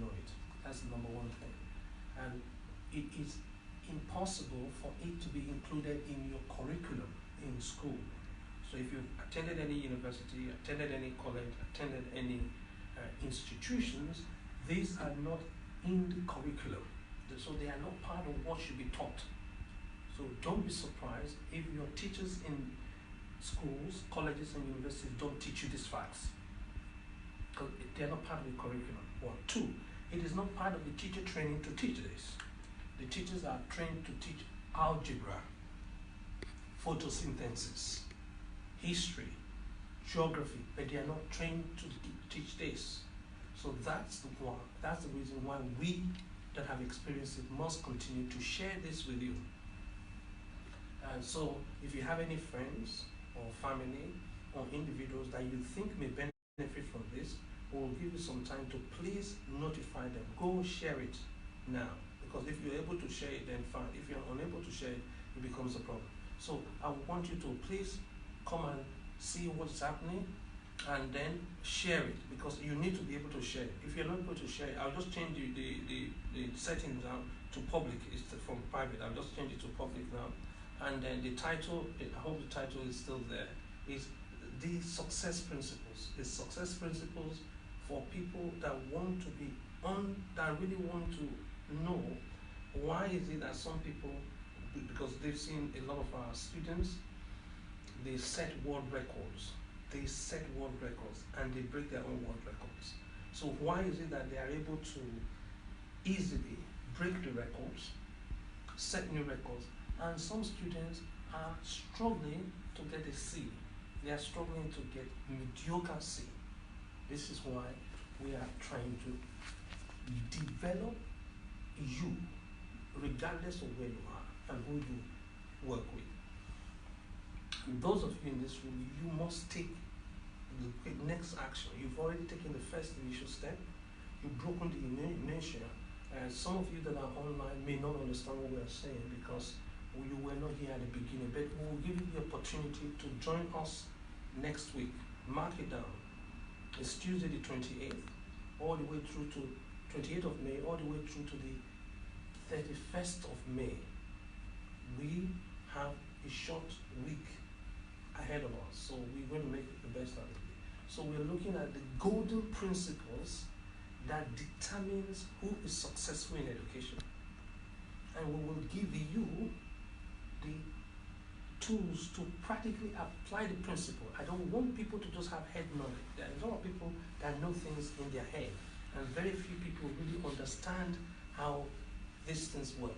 know it. That's the number one thing. And it is impossible for it to be included in your curriculum in school. So if you've attended any university, attended any college, attended any institutions, these are not in the curriculum. So they are not part of what should be taught. So don't be surprised if your teachers in schools, colleges and universities don't teach you these facts, because they're not part of the curriculum. 1. 2, it is not part of the teacher training to teach this. The teachers are trained to teach algebra, photosynthesis, history, geography, but they are not trained to teach this. So that's the reason why we that have experienced it must continue to share this with you. And so if you have any friends or family or individuals that you think may benefit from this, we'll give you some time to please notify them. Go share it now, because if you're able to share it, then fine. If you're unable to share it, it becomes a problem. So I want you to please come and see what's happening and then share it, because you need to be able to share it. If you're not able to share it, I'll just change the settings down to public. It's from private. I'll just change it to public now. And then the title, I hope the title is still there, is the success principles. The success principles for people that want to be that really want to know why is it that some people, because they've seen a lot of our students, they set world records. They set world records and they break their own world records. So why is it that they are able to easily break the records, set new records, and some students are struggling to get a C. They are struggling to get mediocre C. This is why we are trying to develop you, regardless of where you are and who you work with. And those of you in this room, you must take the next action. You've already taken the first initial step. You've broken the inertia. Some of you that are online may not understand what we are saying because you were not here at the beginning, but we will give you the opportunity to join us next week. Mark it down. It's Tuesday the 28th, all the way through to 28th of May, all the way through to the 31st of May. We have a short week ahead of us, so we're going to make the best out of it. So we're looking at the golden principles that determines who is successful in education, and we will give you the tools to practically apply the principle. I don't want people to just have head knowledge. There are a lot of people that know things in their head, and very few people really understand how these things work.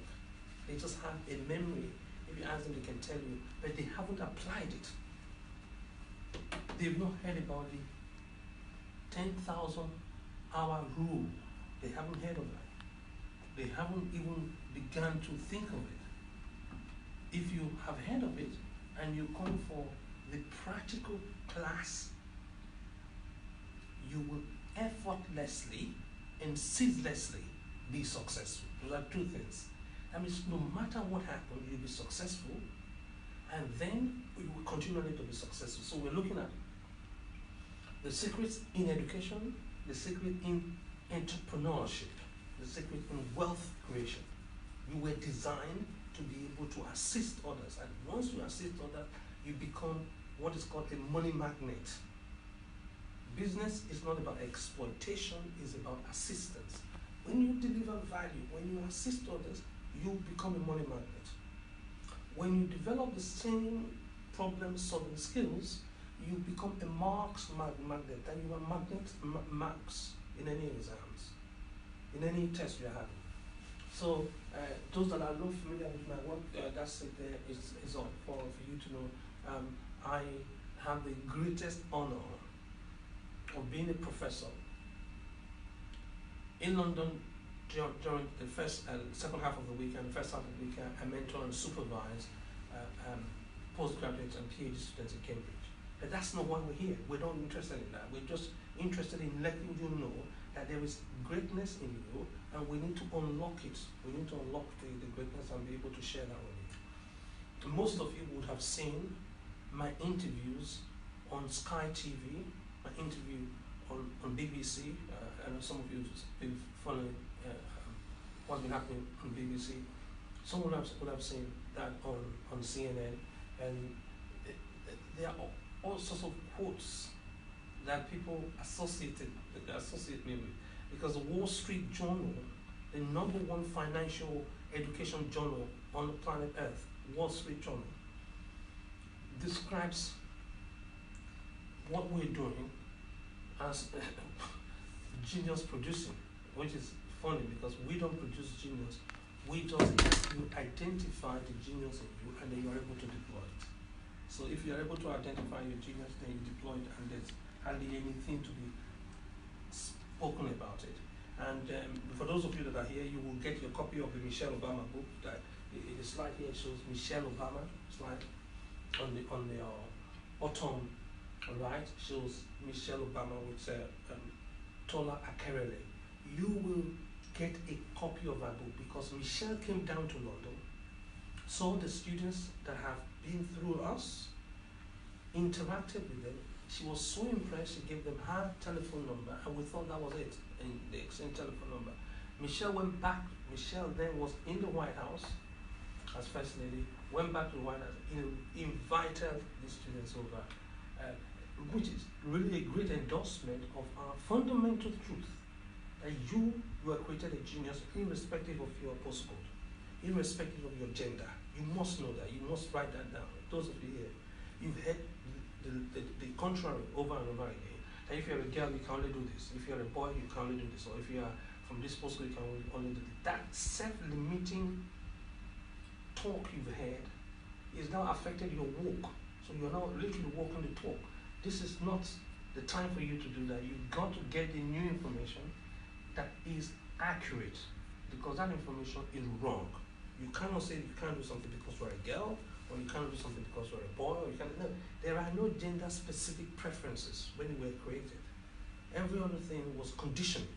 They just have a memory. If you ask them, they can tell you, but they haven't applied it. They've not heard about the 10,000 hour rule. They haven't heard of that. They haven't even begun to think of it. If you have heard of it and you come for the practical class, you will effortlessly and ceaselessly be successful. Those are two things. That means no matter what happens, you'll be successful, and then you will continually to be successful. So we're looking at the secrets in education, the secret in entrepreneurship, the secret in wealth creation. You were designed to be able to assist others, and once you assist others, you become what is called a money magnet. Business is not about exploitation, it's about assistance. When you deliver value, when you assist others, you become a money magnet. When you develop the same problem-solving skills, you become a marks magnet, and you are marks in any exams, in any test you're having. So those that are not familiar with my work, that's it there, is all for you to know. I have the greatest honor of being a professor in London during the second half of the week, and the first half of the week I mentor and supervise postgraduate and PhD students in Cambridge. But that's not why we're here. We're not interested in that. We're just interested in letting you know that there is greatness in you, and we need to unlock it. We need to unlock the greatness and be able to share that with you. Most of you would have seen my interviews on Sky TV, my interview on BBC, I know some of you have been following what's been happening on BBC. Some would have seen that on CNN, and there are all sorts of quotes that people associate me with, because the Wall Street Journal, the number one financial education journal on the planet Earth, Wall Street Journal, describes what we're doing as genius producing, which is funny because we don't produce genius. We just help you identify the genius in you, and then you are able to deploy it. So if you are able to identify your genius, then you deploy it, and there's hardly anything to be spoken about it. And for those of you that are here, you will get your copy of the Michelle Obama book. That the slide here shows Michelle Obama slide on the bottom right shows Michelle Obama with Tola Akerele. You will get a copy of her book because Michelle came down to London, saw the students that have been through us, interacted with them. She was so impressed, she gave them her telephone number, and we thought that was it, and the same telephone number. Michelle went back. Michelle then was in the White House as First Lady, went back to the White House, invited the students over, which is really a great endorsement of our fundamental truth, that you were created a genius irrespective of your postcode, irrespective of your gender. You must know that. You must write that down. Those of you here, you've heard the contrary over and over again. That if you're a girl, you can only do this. If you're a boy, you can only do this. Or if you are from this postcode, you can only do this. That self-limiting talk you've heard is now affected your walk. So you're now literally walking the talk. This is not the time for you to do that. You've got to get the new information that is accurate, because that information is wrong. You cannot say you can't do something because you're a girl, or you can't do something because you're a boy, or you can't. No, there are no gender-specific preferences when we were created. Every other thing was conditioned.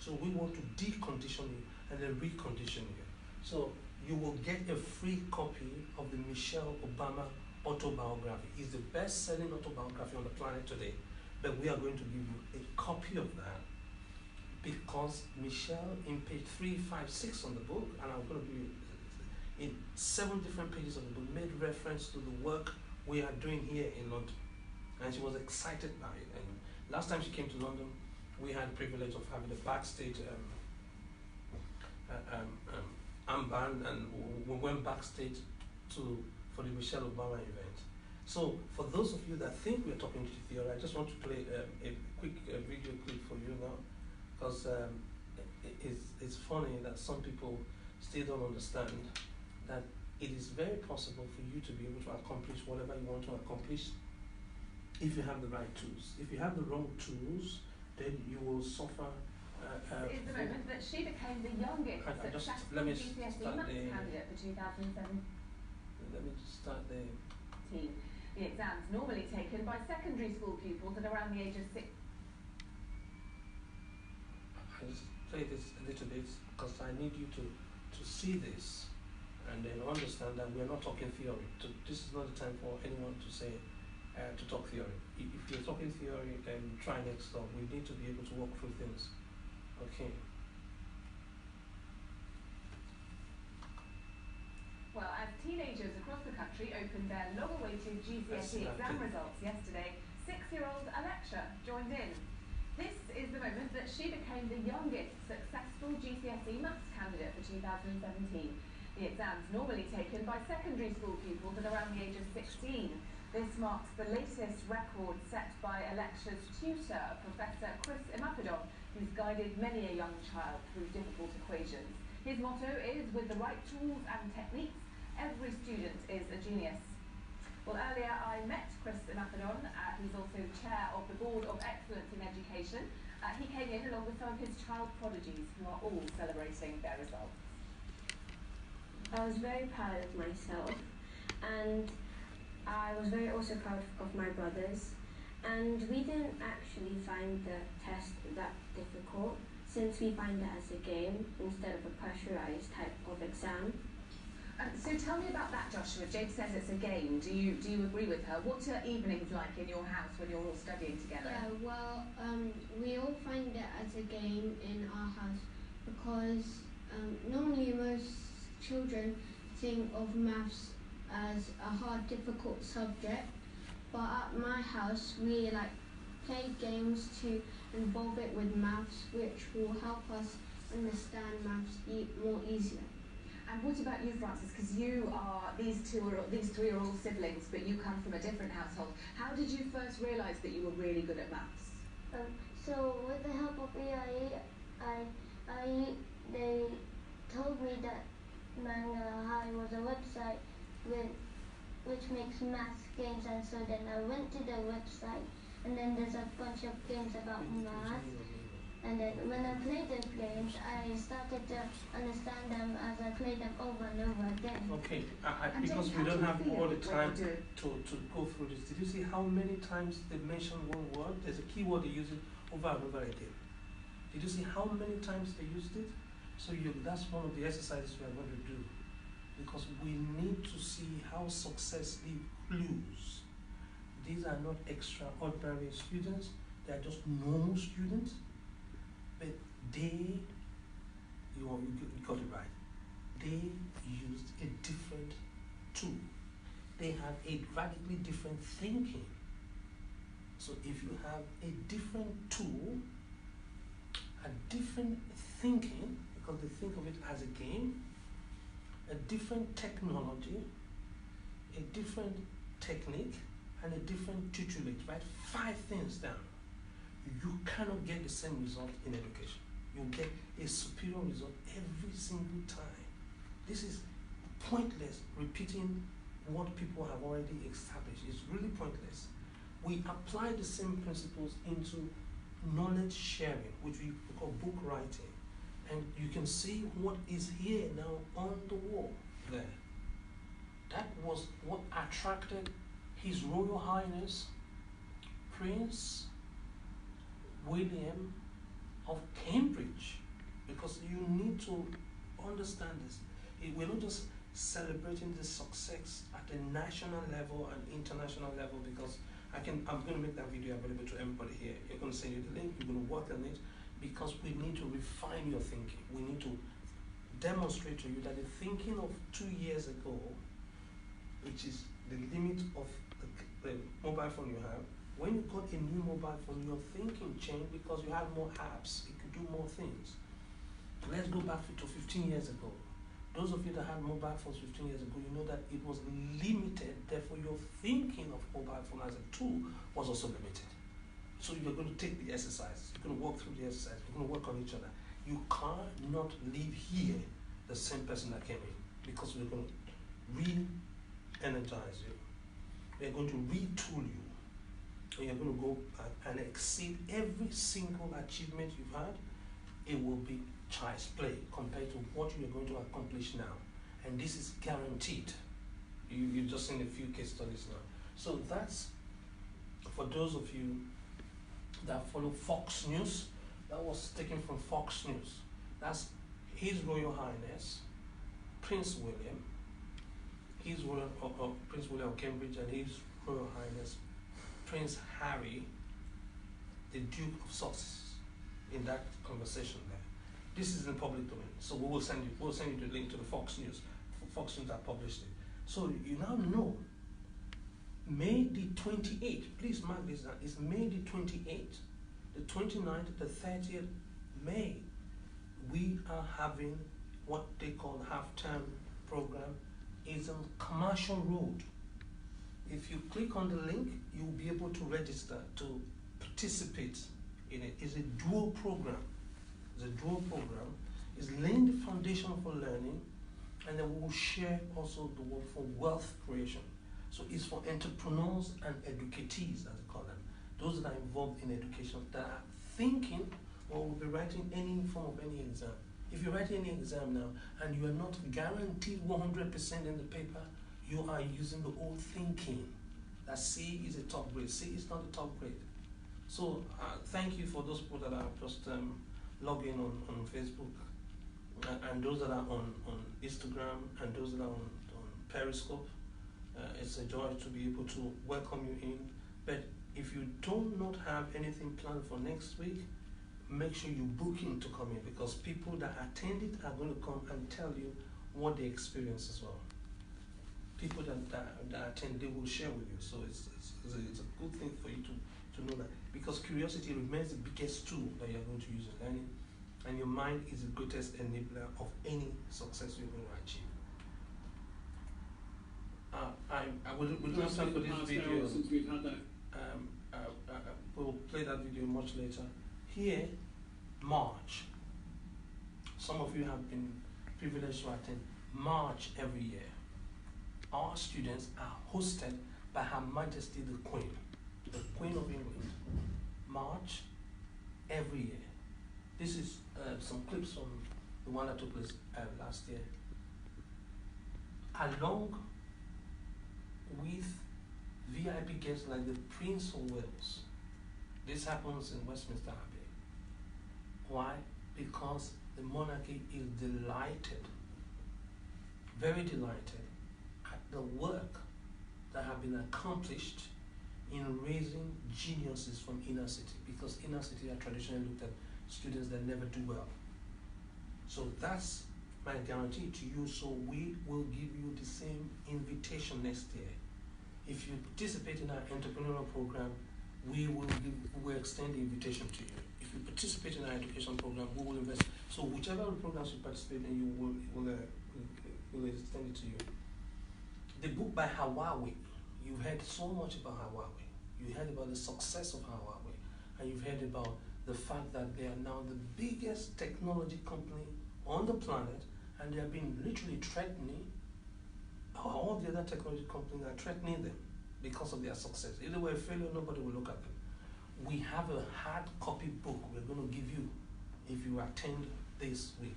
So we want to decondition you and then recondition you. So you will get a free copy of the Michelle Obama autobiography. It's the best-selling autobiography on the planet today. But we are going to give you a copy of that, because Michelle, in page 356 on the book, and I'm going to give you in 7 different pages of the book, made reference to the work we are doing here in London. And she was excited by it. And last time she came to London, we had the privilege of having a backstage armband, and we went backstage for the Michelle Obama event. So for those of you that think we're talking to theory, I just want to play a quick video clip for you now, because it's funny that some people still don't understand that it is very possible for you to be able to accomplish whatever you want to accomplish if you have the right tools. If you have the wrong tools, then you will suffer. This is the moment that she became the youngest successful GCSE maths candidate for 2007. Let me just start there. The exams normally taken by secondary school pupils at around the age of 6. I just play this a little bit because I need you to see this and then understand that we're not talking theory. This is not the time for anyone to say to talk theory. If you're talking theory, then try next door. We need to be able to walk through things. Okay. Well, as teenagers across the country opened their long-awaited GCSE exam results yesterday, 6-year-old Alexa joined in. This is the moment that she became the youngest successful GCSE maths candidate for 2017. The exams normally taken by secondary school pupils at around the age of 16. This marks the latest record set by Alexa's tutor, Professor Chris Imapidon, who's guided many a young child through difficult equations. His motto is, with the right tools and techniques, every student is a genius. Well, earlier I met Chris Imapidon, who's also chair of the Board of Excellence in Education. He came in along with some of his child prodigies, who are all celebrating their results. I was very proud of myself, and I was also proud of my brothers, and we didn't actually find the test that difficult, since we find it as a game instead of a pressurized type of exam. So tell me about that, Joshua. Jade says it's a game. Do you agree with her? What are evenings like in your house when you're all studying together? Yeah, well, we all find it as a game in our house because normally most children think of maths as a hard, difficult subject, but at my house we play games to involve it with maths, which will help us understand maths more easier. And what about you, Francis? Because you are these three are all siblings, but you come from a different household. How did you first realise that you were really good at maths? So with the help of EIA, they told me that Manga High was a website which makes maths games, and so then I went to the website, and then there's a bunch of games about math. And then when I played the games, I started to understand them as I played them over and over again. Okay, because we don't have all the time to go through this. Did you see how many times they mentioned one word? There's a key word they use it over and over again. Did you see how many times they used it? So that's one of the exercises we are going to do. Because we need to see how success leaves clues. These are not extraordinary students, they are just normal students. But you got it right. They used a different tool. They have a radically different thinking. So if you have a different tool, a different thinking, because they think of it as a game, a different technology, a different technique, and a different tutelage, right? 5 things down. You cannot get the same result in education. You get a superior result every single time. This is pointless repeating what people have already established. It's really pointless. We apply the same principles into knowledge sharing, which we call book writing. And you can see what is here now on the wall there. That was what attracted His Royal Highness Prince William of Cambridge, because you need to understand this. We're not just celebrating the success at the national level and international level, because I'm going to make that video available to everybody here. You're going to send you the link, you're going to work on it, because we need to refine your thinking. We need to demonstrate to you that the thinking of 2 years ago, which is the limit of the mobile phone you have, when you got a new mobile phone, your thinking changed because you had more apps, it could do more things. Let's go back to 15 years ago. Those of you that had mobile phones 15 years ago, you know that it was limited, therefore your thinking of mobile phone as a tool was also limited. So you're going to take the exercise, you're going to walk through the exercise, you're going to work on each other. You cannot leave here the same person that came in, because we're going to re-energize you. We're going to retool you. And you're going to go back and exceed every single achievement you've had. It will be child's play compared to what you're going to accomplish now. And this is guaranteed. You've just seen a few case studies now. So that's for those of you that follow Fox News. That was taken from Fox News. That's His Royal Highness Prince William, Prince William of Cambridge, and His Royal Highness Prince Harry, the Duke of Sussex, in that conversation there. This is in public domain, so we'll send you the link to the Fox News. Fox News that published it. So you now know, May the 28th, please mark this down, it's May the 28th, the 29th, the 30th May, we are having what they call the half-term program. It's on Commercial Road. If you click on the link, you'll be able to register to participate in it. It's a dual program. It's a dual program. It's laying the foundation for learning, and then we will share also the work for wealth creation. So it's for entrepreneurs and educatees, as they call them. Those that are involved in education, that are thinking or will be writing any form of any exam. If you're writing any exam now and you are not guaranteed 100% in the paper, you are using the old thinking that C is a top grade. C is not a top grade. So thank you for those people that are just logging on Facebook. and those that are on Instagram and those that are on Periscope. It's a joy to be able to welcome you in. But if you do not have anything planned for next week, make sure you book in to come in, because people that attend it are going to come and tell you what they experience as well. People that attend, they will share with you. So it's a good thing for you to know that, because curiosity remains the biggest tool that you're going to use in learning, and your mind is the greatest enabler of any success you're going to achieve. We'll do time for this video. Since we've had that. We'll play that video much later. Here, March. Some of you have been privileged to attend March every year. Our students are hosted by Her Majesty the Queen of England. March every year. This is some clips from the one that took place last year. Along with VIP guests like the Prince of Wales. This happens in Westminster Abbey. Why? Because the monarchy is delighted, very delighted, at the work that have been accomplished in raising geniuses from inner city, because inner city are traditionally looked at students that never do well. So that's my guarantee to you. So we will give you the same invitation next year. If you participate in our entrepreneurial program, we will extend the invitation to you. If you participate in our education program, we will invest. So whichever programs you participate in, we'll extend it to you. The book by Huawei, you heard so much about Huawei. You heard about the success of Huawei, and you've heard about the fact that they are now the biggest technology company on the planet, and they have been literally threatening all the other technology companies are threatening them because of their success. If they were a failure, nobody will look at them. We have a hard copy book we're going to give you if you attend this week.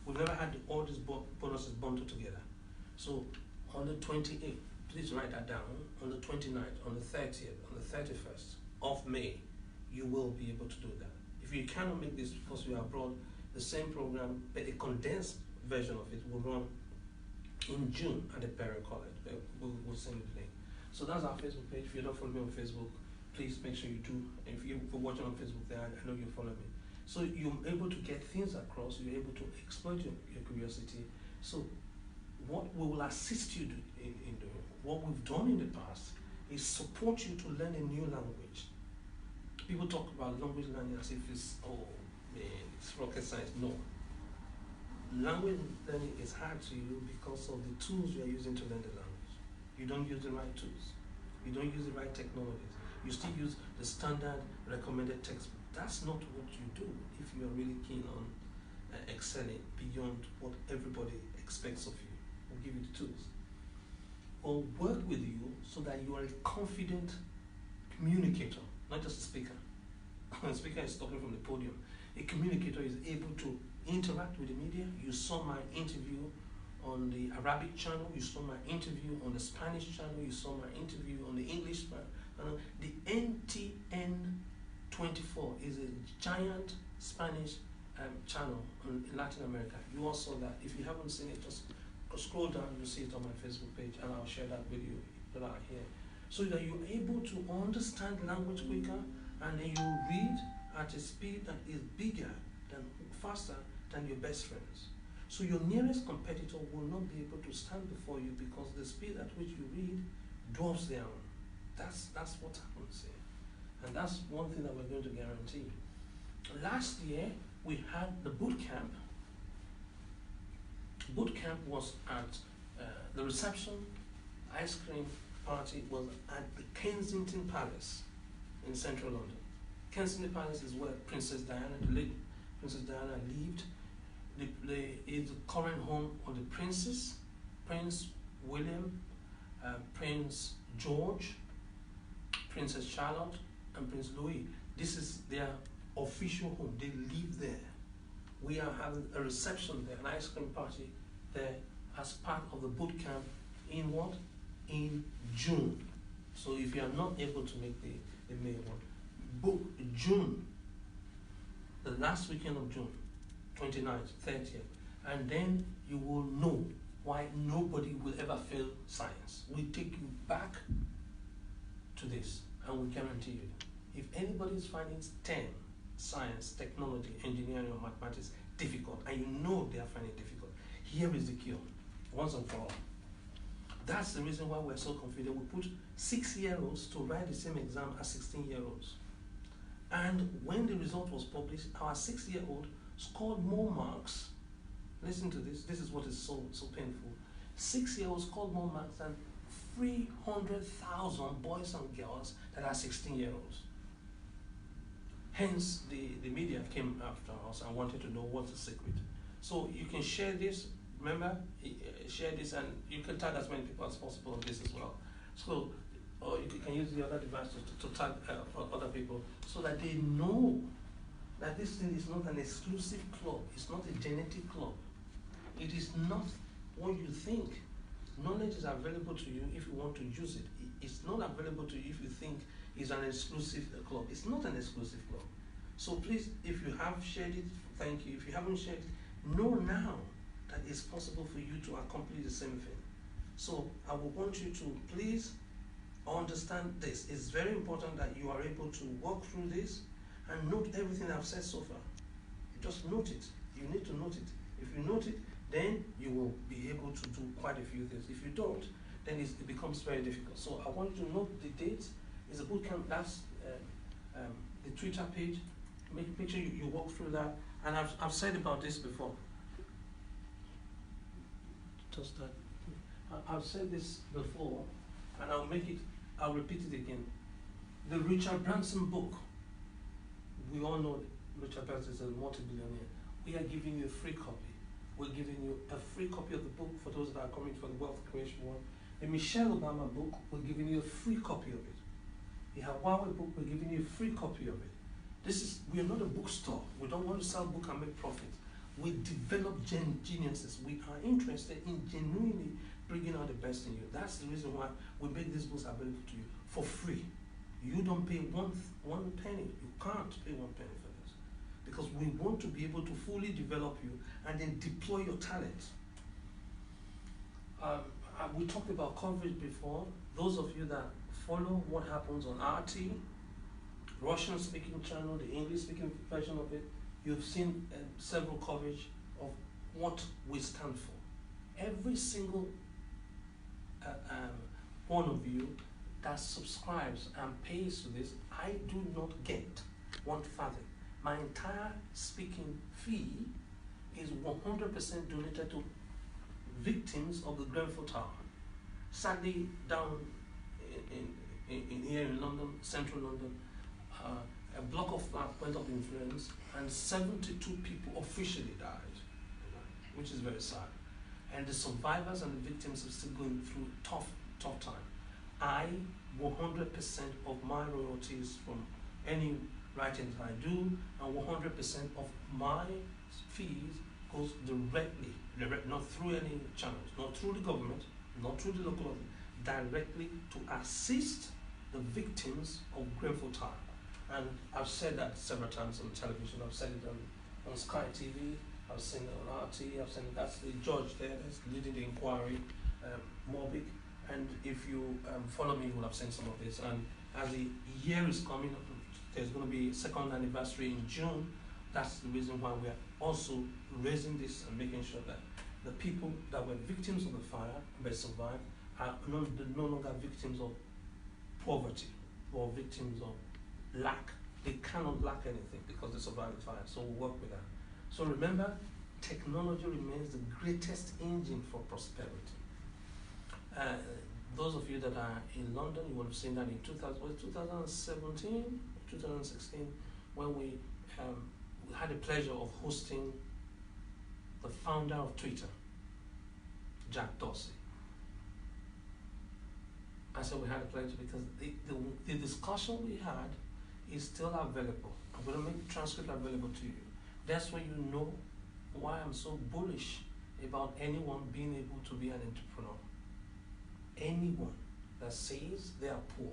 We've never had all these bonuses bundled together. So on the 28th, please write that down. On the 29th, on the 30th, on the 31st of May, you will be able to do that. If you cannot make this because you are abroad, the same program, but a condensed version of it will run in June at the parent college. We'll send you the link. So that's our Facebook page. If you don't follow me on Facebook, please make sure you do. If you're watching on Facebook there, I know you follow me. So you're able to get things across, you're able to exploit your curiosity. So what we will assist you in doing, what we've done in the past, is support you to learn a new language. People talk about language learning as if it's, oh man, it's rocket science. No. Language learning is hard to you because of the tools you are using to learn the language. You don't use the right tools. You don't use the right technologies. You still use the standard recommended textbook. That's not what you do if you are really keen on excelling beyond what everybody expects of you. We'll give you the tools. Or work with you so that you are a confident communicator, not just a speaker. A speaker is talking from the podium. A communicator is able to interact with the media. You saw my interview on the Arabic channel, you saw my interview on the Spanish channel, you saw my interview on the English channel. The NTN24 is a giant Spanish channel in Latin America. You all saw that. If you haven't seen it, just scroll down, you'll see it on my Facebook page, and I'll share that with you that are here. So that you're able to understand language quicker, and then you read at a speed that is bigger, faster than your best friends. So your nearest competitor will not be able to stand before you because the speed at which you read dwarfs their own. That's what happens here. And that's one thing that we're going to guarantee. Last year, we had the boot camp. Boot camp was at the reception, ice cream party was at the Kensington Palace in central London. Kensington Palace is where Princess Diana, the late Princess Diana, lived. Is the current home of the princes, Prince William, Prince George, Princess Charlotte, and Prince Louis. This is their official home. They live there. We are having a reception there, an ice cream party there as part of the boot camp in what? In June. So if you are not able to make the May one, book June, the last weekend of June, 29th, 30th, and then you will know why nobody will ever fail science. We take you back to this, and we guarantee you, if anybody is finding STEM, science, technology, engineering, or mathematics difficult, and you know they are finding it difficult, here is the cure, once and for all. That's the reason why we're so confident. We put 6-year-olds to write the same exam as 16-year-olds. And when the result was published, our 6-year-old scored more marks. Listen to this. This is what is so painful. 6-year-olds scored more marks than 300,000 boys and girls that are 16-year-olds. Hence, the media came after us and wanted to know what's the secret. So you can share this. Remember, share this, and you can tag as many people as possible on this as well. So, or you can use the other device to tag other people, so that they know that this thing is not an exclusive club. It's not a genetic club. It is not what you think. Knowledge is available to you if you want to use it. It's not available to you if you think it's an exclusive club. It's not an exclusive club. So please, if you have shared it, thank you. If you haven't shared it, know now that it's possible for you to accomplish the same thing. So I would want you to please understand this. It's very important that you are able to walk through this and note everything I've said so far. You just note it. You need to note it. If you note it, then you will be able to do quite a few things. If you don't, then it becomes very difficult. So I want you to note the date. It's a bootcamp. That's the Twitter page. Make sure you walk through that. And I've said about this before. Just that. I've said this before, and I'll repeat it again. The Richard Branson book. We all know Richard Branson is a multi-billionaire. We are giving you a free copy. We're giving you a free copy of the book for those that are coming for the Wealth Creation one. The Michelle Obama book, we're giving you a free copy of it. The Hawaii book, we're giving you a free copy of it. We are not a bookstore. We don't want to sell book and make profit. We develop geniuses. We are interested in genuinely bringing out the best in you. That's the reason why we make these books available to you for free. You don't pay one penny. You can't pay 1 penny for this, because we want to be able to fully develop you and then deploy your talent. We talked about coverage before. Those of you that follow what happens on RT, Russian-speaking channel, the English-speaking version of it, you've seen several coverage of what we stand for. Every single one of you that subscribes and pays to this, I do not get 1 farthing. My entire speaking fee is 100% donated to victims of the Grenfell Tower. Sadly, down in here in London, central London, a block of flats went up in flames, and 72 people officially died, which is very sad. And the survivors and the victims are still going through tough time. 100% of my royalties from any writings I do, and 100% of my fees goes directly, not through any channels, not through the government, not through the local government, directly to assist the victims of Grenfell Tower. And I've said that several times on television. I've said it on Sky TV, I've seen it on RT, I've seen it. That's the judge there that's leading the inquiry, Morbik. And if you follow me, you will have seen some of this. And as the year is coming, there's going to be a 2nd anniversary in June. That's the reason why we are also raising this and making sure that the people that were victims of the fire but survived are no longer victims of poverty or victims of lack. They cannot lack anything because they survived the fire. So we'll work with that. So remember, technology remains the greatest engine for prosperity. Those of you that are in London, you will have seen that in 2017, 2016, when we had the pleasure of hosting the founder of Twitter, Jack Dorsey. I said we had a pleasure because the discussion we had is still available. I'm going to make the transcript available to you. That's when you know why I'm so bullish about anyone being able to be an entrepreneur. Anyone that says they are poor,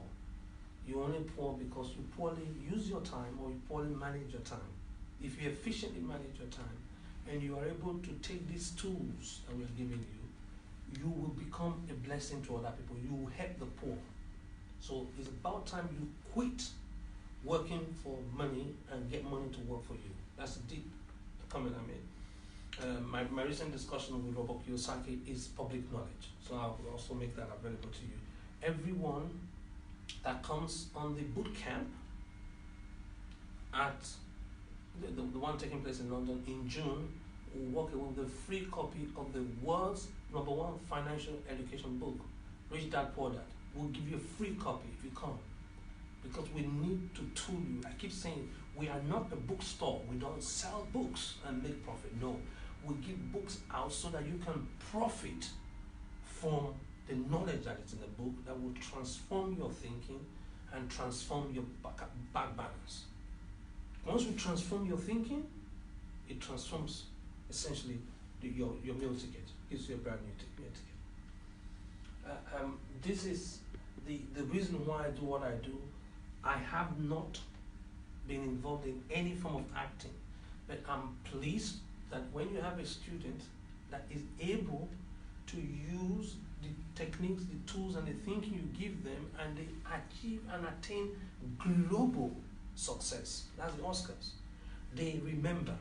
you're only poor because you poorly use your time or you poorly manage your time. If you efficiently manage your time, and you are able to take these tools that we're giving you, you will become a blessing to other people. You will help the poor. So it's about time you quit working for money and get money to work for you. That's a deep comment I made. My recent discussion with Robert Kiyosaki is public knowledge. So I'll also make that available to you. Everyone that comes on the boot camp at the one taking place in London in June will walk away with a free copy of the world's #1 financial education book, Rich Dad Poor Dad. We'll give you a free copy if you come, because we need to tool you. I keep saying we are not a bookstore. We don't sell books and make profit. No, we give books out so that you can profit from the knowledge that is in the book that will transform your thinking and transform your back balance. Once you transform your thinking, it transforms essentially your meal ticket. Gives you a brand new meal ticket. This is the reason why I do what I do. I have not been involved in any form of acting, but I'm pleased that when you have a student that is able to use the techniques, the tools, and the thinking you give them, and they achieve and attain global success. That's the Oscars. They remember.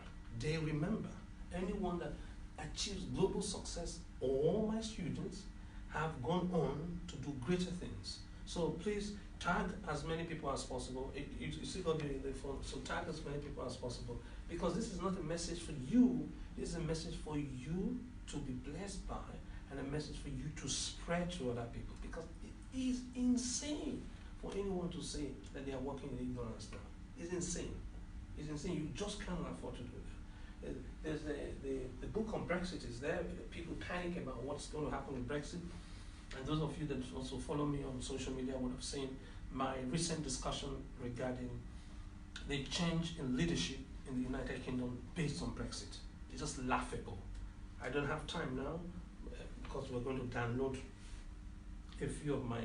Anyone that achieves global success, all my students have gone on to do greater things. So please tag as many people as possible. You still got the phone, so tag as many people as possible, because this is not a message for you. This is a message for you to be blessed by, and a message for you to spread to other people, because it is insane for anyone to say that they are working in ignorance now. It's insane. It's insane. You just cannot afford to do that. There's the book on Brexit is there. People panic about what's going to happen with Brexit. And those of you that also follow me on social media would have seen my recent discussion regarding the change in leadership in the United Kingdom based on Brexit. It's just laughable. I don't have time now because we're going to download a few of my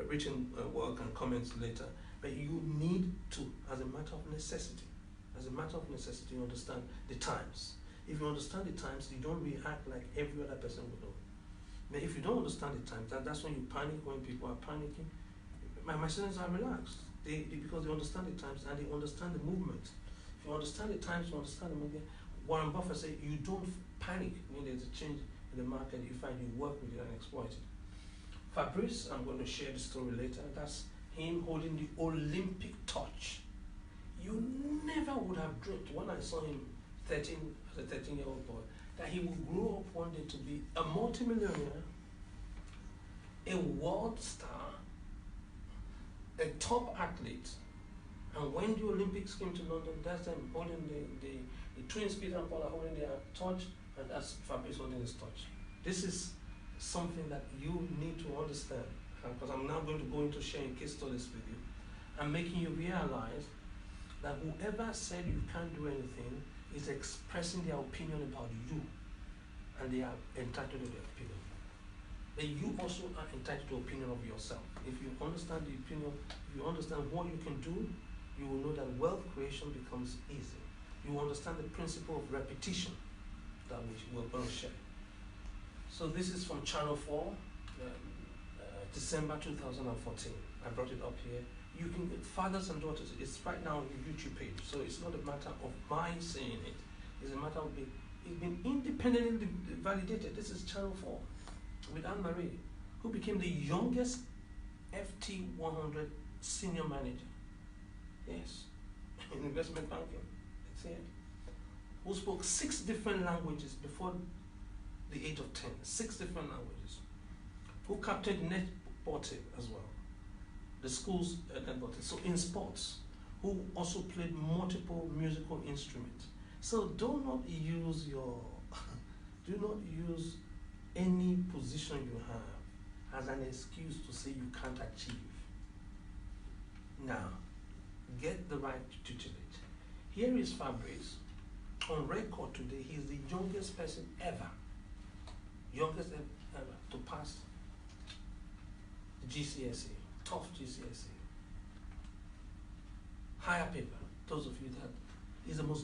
written work and comments later. But you need to, as a matter of necessity, understand the times. If you understand the times, you don't react like every other person would do. But if you don't understand the times, that's when you panic, when people are panicking. My students are relaxed because they understand the times and they understand the movement. If you understand the times, you understand the movement. Warren Buffett said, you don't panic when there's a change in the market. You find you work with it and exploit it. Fabrice, I'm going to share the story later. That's him holding the Olympic torch. You never would have dreamt when I saw him as a 13-year-old boy, that he would grow up one day to be a multimillionaire, a world star, a top athlete. And when the Olympics came to London, that's them holding the twins, Peter and Paul, are holding their torch, and that's Fabrice holding his torch. This is something that you need to understand, because I'm now going to go into sharing case studies with you and making you realize that whoever said you can't do anything is expressing their opinion about you, and they are entitled to their opinion. But you also are entitled to opinion of yourself. If you understand the opinion, if you understand what you can do, you will know that wealth creation becomes easy. You will understand the principle of repetition that we're going to share. So this is from Channel 4, December 2014. I brought it up here. You can get fathers and daughters. It's right now on your YouTube page. So it's not a matter of my saying it. It's a matter of it's been independently validated. This is Channel 4 with Anne-Marie, who became the youngest FT 100 senior manager. Yes, in investment banking. That's it. Who spoke 6 different languages before the age of 10. 6 different languages. Who captained netball team as well. The school's netball team. So in sports, who also played multiple musical instruments. So do not use any position you have as an excuse to say you can't achieve. Now, get the right tutelage. Here is Fabrice. On record today, he's the youngest person ever to pass the GCSE, tough GCSE. Higher paper, those of you that is the most